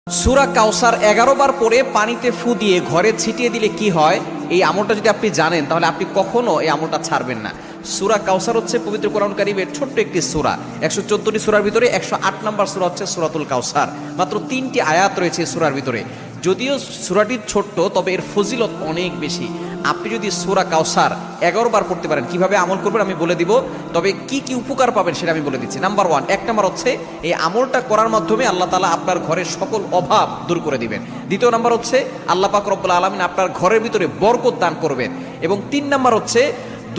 সূরা কাউসার 11 বার পরে পানিতে ফু দিয়ে ঘরে ছিটিয়ে দিলে কি হয়, এই আমলটা যদি আপনি জানেন তাহলে আপনি কখনো এই আমলটা ছাড়বেন না। সূরা কাউসার হচ্ছে পবিত্র কোরআন কারীমের ছোট্ট একটি সূরা। 114টি সূরার ভিতরে 108 নম্বর সূরা হচ্ছে সূরাতুল কাউসার। মাত্র 3টি আয়াত রয়েছে এই সূরার ভিতরে। যদিও সূরাটি ছোট্ট, তবে এর ফজিলত অনেক বেশি। আপনি যদি সূরা কাউসার 11 বার পড়তে পারেন, কিভাবে আমল করবেন আমি বলে দিব, তবে কি কি উপকার পাবেন সেটা আমি বলে দিচ্ছি। নাম্বার 1, 1 নাম্বার হচ্ছে এই আমলটা করার মাধ্যমে আল্লাহ তাআলা আপনার ঘরের সকল অভাব দূর করে দিবেন। দ্বিতীয় নাম্বার হচ্ছে আল্লাহ পাক রব্বুল আলামিন আপনার ঘরের ভিতরে বরকত দান করবেন। এবং 3 নাম্বার হচ্ছে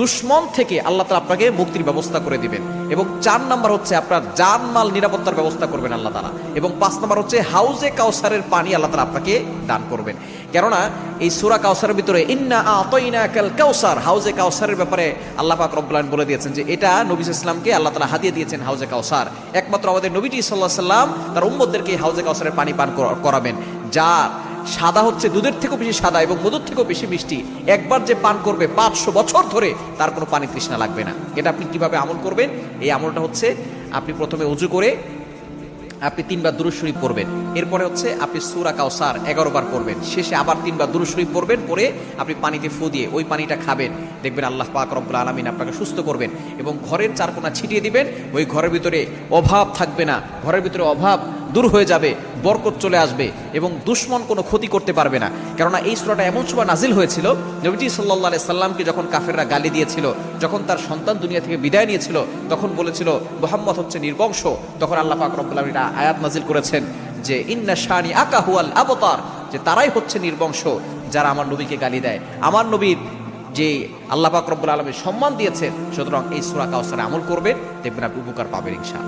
দুশ্মন থেকে আল্লাহ তাআলা আপনাকে মুক্তির ব্যবস্থা করে দিবেন। এবং 4 নাম্বার হচ্ছে আপনার জানমাল নিরাপত্তার ব্যবস্থা করবেন আল্লাহ তাআলা। এবং 5 নাম্বার হচ্ছে হাউজে কাউসারের পানি আল্লাহ তাআলা আপনাকে দান করবেন। কেননা এই সূরা কাউসারের ভিতরে ইন্না আতাইনাকাল কাউসার, হাউজে কাউসারের ব্যাপারে আল্লাহ পাক রব্বুল আলামিন বলে দিয়েছেন যে এটা নবী সাল্লাল্লাহু আলাইহি ওয়াসাল্লামকে আল্লাহ তাআলা হাদিয়া দিয়েছেন হাউজে কাউসার। একমাত্র আমাদের নবীজি সাল্লাল্লাহু আলাইহি ওয়াসাল্লাম তার উম্মতদেরকে হাউজে কাউসারের পানি পান করাবেন, যা সাদা হচ্ছে দুধের থেকেও বেশি সাদা এবং মধুর থেকেও বেশি মিষ্টি। একবার যে পান করবে 500 বছর ধরে তার কোনো পানি তৃষ্ণা লাগবে না। এটা আপনি কিভাবে আমল করবেন? এই আমলটা হচ্ছে আপনি প্রথমে ওযু করে আপনি 3 বার দুরূদ শরীফ পড়বেন। এরপরে হচ্ছে আপনি সূরা কাউসার 11 বার পড়বেন। শেষে আবার 3 বার দুরূদ শরীফ পড়বেন, পরে আপনি পানিতে ফু দিয়ে ওই পানিটা খাবেন। দেখবেন আল্লাহ পাক রব্বুল আলামিন আপনাকে সুস্থ করবেন এবং ঘরের চারকোনা ছিটিয়ে দিবেন। ওই ঘরের ভিতরে অভাব থাকবে না, ঘরের ভিতরে অভাব দূর হয়ে যাবে, বরকত চলে আসবে এবং দুশমন কোনো ক্ষতি করতে পারবে না। কেননা এই সূরাটা এমন সময় নাজিল হয়েছিল, নবীজি সাল্লাল্লাহু আলাইহি সাল্লামকে যখন কাফেররা গালি দিয়েছিল, যখন তার সন্তান দুনিয়া থেকে বিদায় নিয়েছিল, তখন বলেছিল মুহাম্মদ হচ্ছে নির্বংশ। তখন আল্লাহ পাক রব্বুল আলামিন আয়াত নাজিল করেছেন যে ইন্না শানি আকা হুয়াল আবতার, যে তারাই হচ্ছে নির্বংশ যারা আমার নবীকে গালি দেয়। আমার নবীর যে আল্লাহ পাক রব্বুল আলামিন সম্মান দিয়েছেন, সুতরাং এই সূরা কাউসারে আমল করবেন, দেখবেন আপনি উপকার পাবেন ইনশাআল্লাহ।